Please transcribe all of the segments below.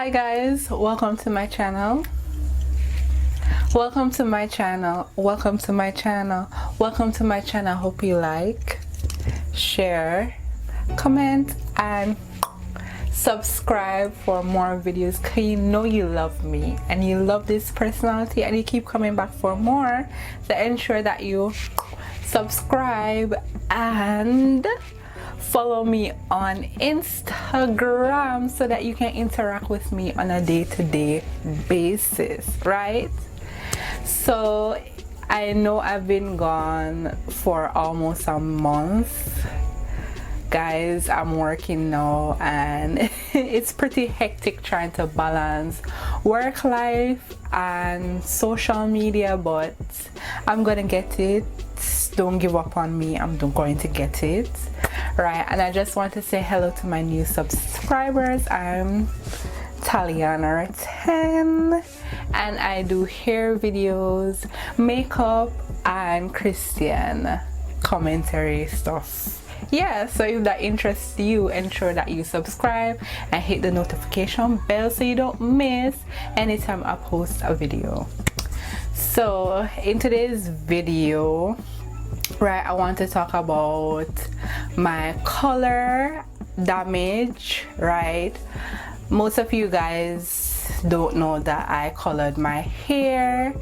Hi guys, welcome to my channel. Welcome to my channel. Welcome to my channel. Welcome to my channel. Hope you like, share, comment, and subscribe for more videos, because you know you love me and you love this personality and you keep coming back for more. So ensure that you subscribe and follow me on Instagram so that you can interact with me on a day-to-day basis, right? So I know I've been gone for almost a month. Guys, I'm working now and it's pretty hectic trying to balance work life and social media, but I'm gonna get it. Don't give up on me. I'm going to get it, right? And I just want to say hello to my new subscribers. I'm Taliana10 and I do hair videos, makeup, and Christian commentary stuff. Yeah, so if that interests you, ensure that you subscribe and hit the notification bell so you don't miss anytime I post a video. So in today's video, right, I want to talk about my color damage, right? Most of you guys don't know that I colored my hair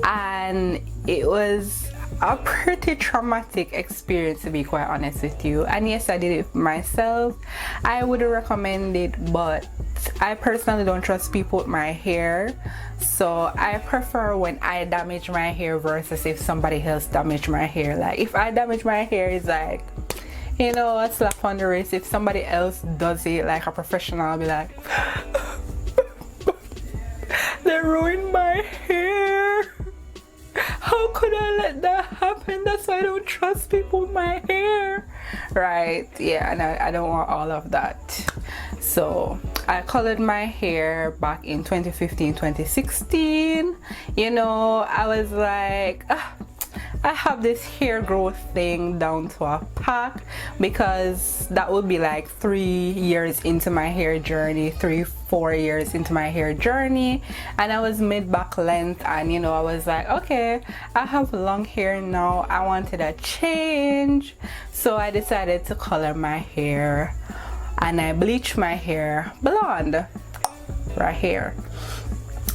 and it was a pretty traumatic experience, to be quite honest with you. And yes, I did it myself. I would recommend it, but I personally don't trust people with my hair, so I prefer when I damage my hair versus if somebody else damage my hair. Like if I damage my hair, it's like, you know, a slap on the wrist. If somebody else does it like a professional, I'll be like they ruined my hair. How could I let that happen? That's why I don't trust people with my hair, right? Yeah, and I don't want all of that. So I colored my hair back in 2015, 2016. You know, I was like, I have this hair growth thing down to a pack, because that would be like 3 years into my hair journey, 3-4 years into my hair journey, and I was mid back length, and you know, I was like, okay, I have long hair now, I wanted a change, so I decided to color my hair and I bleached my hair blonde right here.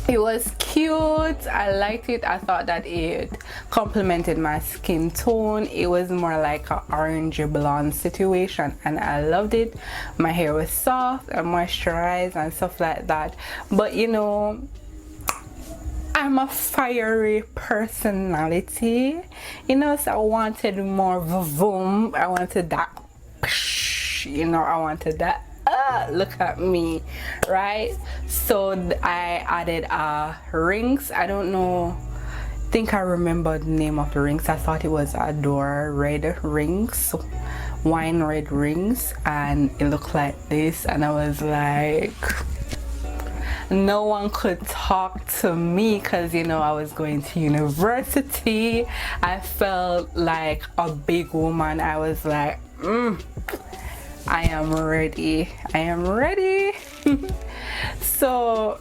It was cute. I liked it. I thought that it complemented my skin tone. It was more like an orangey blonde situation and I loved it. My hair was soft and moisturized and stuff like that. But you know, I'm a fiery personality, you know, so I wanted more vroom. I wanted that, you know, I wanted that. Look at me, right? So I added rings. I don't know, think I remember the name of the rings. I thought it was Adore red rings, wine red rings, and it looked like this, and I was like, no one could talk to me, because you know, I was going to university. I felt like a big woman. I was like, I am ready. I am ready. So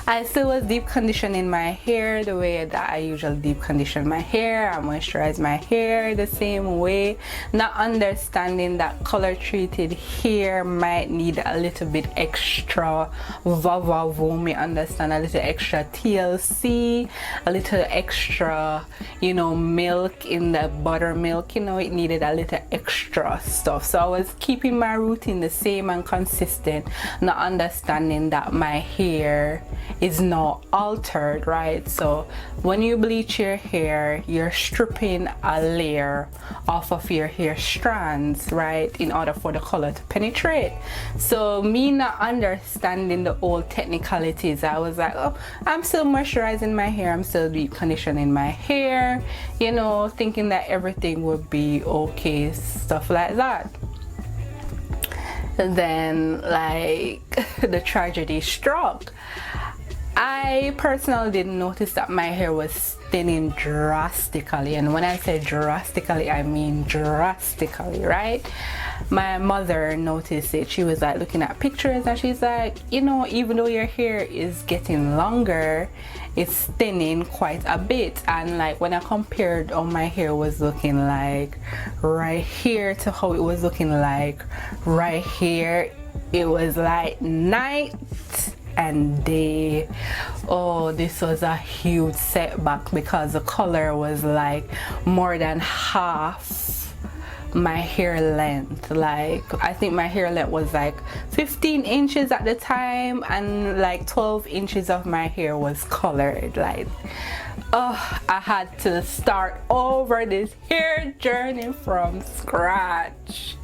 I still was deep conditioning my hair the way that I usually deep condition my hair. I moisturize my hair the same way, not understanding that color treated hair might need a little bit extra vavavoom. Me understand a little extra TLC, a little extra, you know, milk in the buttermilk, you know, it needed a little extra stuff. So I was keeping my routine the same and consistent, not understanding that my hair is now altered, right? So when you bleach your hair, you're stripping a layer off of your hair strands, right, in order for the color to penetrate. So me not understanding the old technicalities, I was like, oh, I'm still moisturizing my hair, I'm still deep conditioning my hair, you know, thinking that everything would be okay, stuff like that. And then like the tragedy struck. I personally didn't notice that my hair was thinning drastically, and when I say drastically, I mean drastically, right? My mother noticed it. She was like looking at pictures and she's like, you know, even though your hair is getting longer, it's thinning quite a bit. And like when I compared how my hair was looking like right here to how it was looking like right here, it was like night and day. Oh, this was a huge setback because the color was like more than half my hair length. Like I think my hair length was like 15 inches at the time, and like 12 inches of my hair was colored. Like, oh, I had to start over this hair journey from scratch.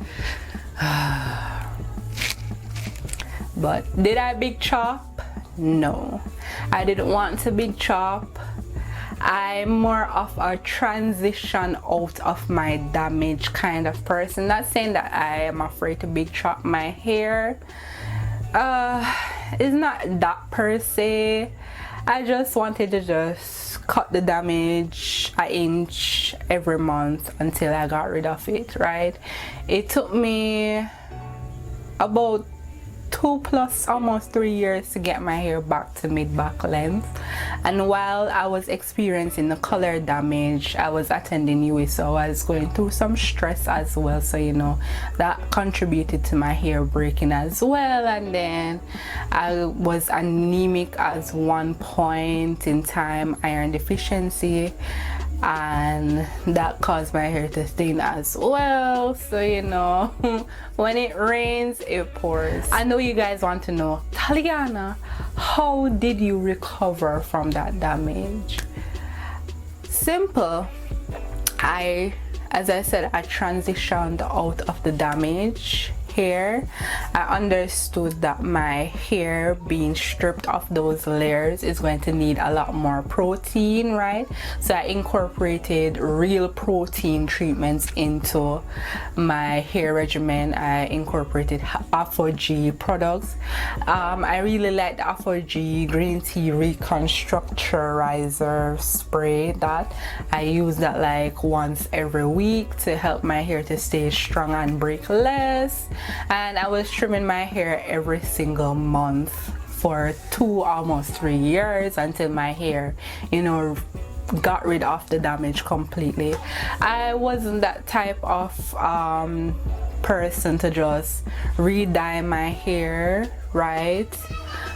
But did I big chop? No, I didn't want to big chop. I'm more of a transition out of my damage kind of person. Not saying that I am afraid to big chop my hair. It's not that per se. I just wanted to just cut the damage an inch every month until I got rid of it, right? It took me about 2+ almost 3 years to get my hair back to mid-back length. And while I was experiencing the color damage, I was attending US, so I was going through some stress as well, so you know that contributed to my hair breaking as well. And then I was anemic at one point in time, iron deficiency, and that caused my hair to thin as well. So you know, when it rains it pours. I know you guys want to know, Taliana, how did you recover from that damage? Simple. As I said, I transitioned out of the damage hair. I understood that my hair being stripped of those layers is going to need a lot more protein, right? So I incorporated real protein treatments into my hair regimen. I incorporated Afro-G products. I really like the Afro-G green tea reconstructurizer spray. That I use that like once every week to help my hair to stay strong and break less. And I was trimming my hair every single month for 2, almost 3 years until my hair, you know, got rid of the damage completely. I wasn't that type of person to just re-dye my hair, right?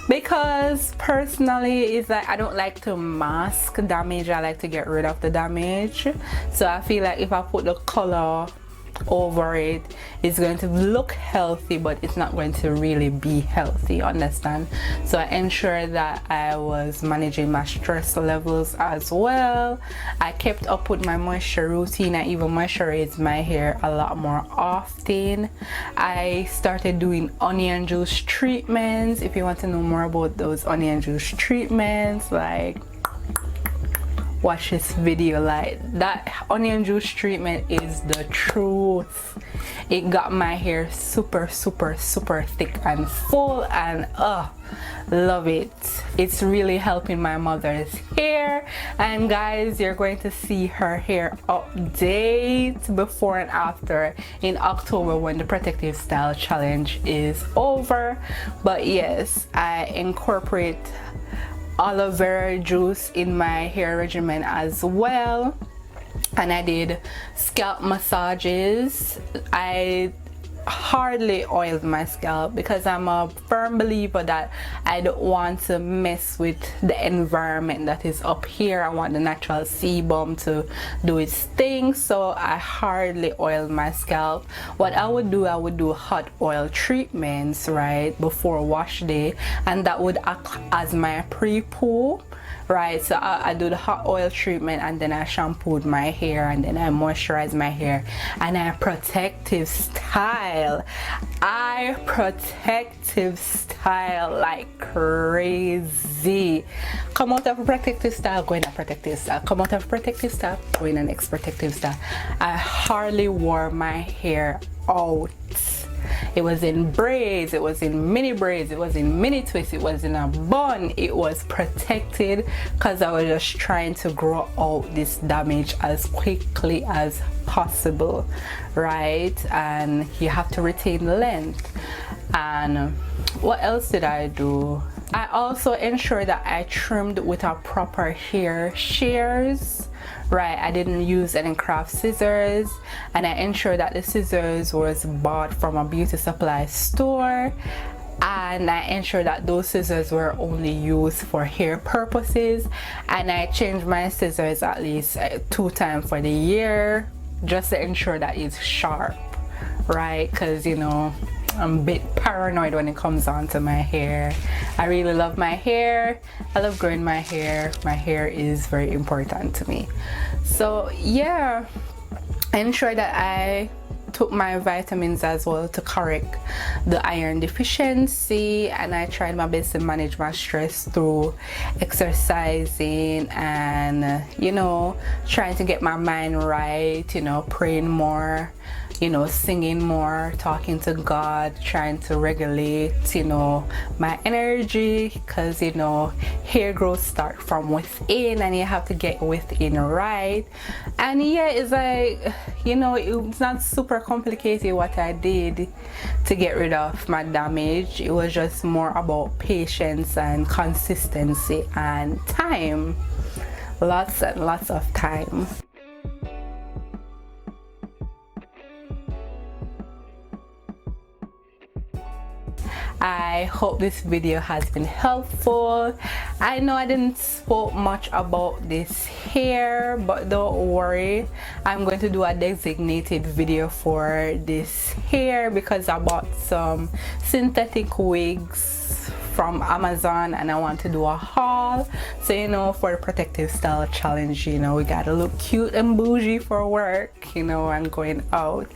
Because personally it's like I don't like to mask damage. I like to get rid of the damage. So I feel like if I put the color over it, it's going to look healthy, but it's not going to really be healthy, understand? So I ensured that I was managing my stress levels as well. I kept up with my moisture routine. I even moisturized my hair a lot more often. I started doing onion juice treatments. If you want to know more about those onion juice treatments, like watch this video. Like that onion juice treatment is the truth. It got my hair super thick and full, and love it. It's really helping my mother's hair. And guys, you're going to see her hair update before and after in October when the Protective Style Challenge is over. But yes, I incorporate aloe vera juice in my hair regimen as well, and I did scalp massages. I hardly oiled my scalp because I'm a firm believer that I don't want to mess with the environment that is up here. I want the natural sebum to do its thing, so I hardly oiled my scalp. What I would do hot oil treatments right before wash day, and that would act as my pre-poo, right? So I do the hot oil treatment, and then I shampooed my hair, and then I moisturize my hair, and I protective style like crazy. Come out of a protective style, go in a protective style. Come out of protective style, go in an next protective style. I hardly wore my hair out. It was in braids, it was in mini braids, it was in mini twists, it was in a bun. It was protected because I was just trying to grow out this damage as quickly as possible, right? And you have to retain length. And what else did I do? I also ensured that I trimmed with a proper hair shears, right? I didn't use any craft scissors, and I ensured that the scissors was bought from a beauty supply store, and I ensured that those scissors were only used for hair purposes, and I changed my scissors at least 2 times for the year just to ensure that it's sharp, right? Because you know, I'm a bit paranoid when it comes on to my hair. I really love my hair. I love growing my hair. My hair is very important to me. So yeah, I ensure that I took my vitamins as well to correct the iron deficiency, and I tried my best to manage my stress through exercising and you know, trying to get my mind right, you know, praying more, you know, singing more, talking to God, trying to regulate, you know, my energy, because you know, hair growth start from within and you have to get within right. And yeah, it's like, you know, it's not super complicated what I did to get rid of my damage. It was just more about patience and consistency and time, lots and lots of time. I hope this video has been helpful. I know I didn't spoke much about this hair, but don't worry, I'm going to do a designated video for this hair because I bought some synthetic wigs from Amazon and I want to do a haul. So you know, for the protective style challenge, you know, we gotta look cute and bougie for work, you know, and going out,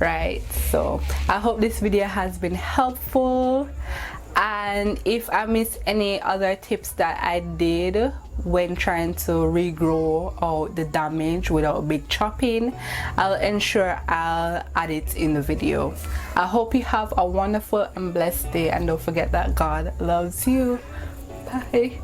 right? So I hope this video has been helpful, and if I missed any other tips that I did when trying to regrow out the damage without big chopping, I'll ensure I'll add it in the video. I hope you have a wonderful and blessed day, and don't forget that God loves you. Bye.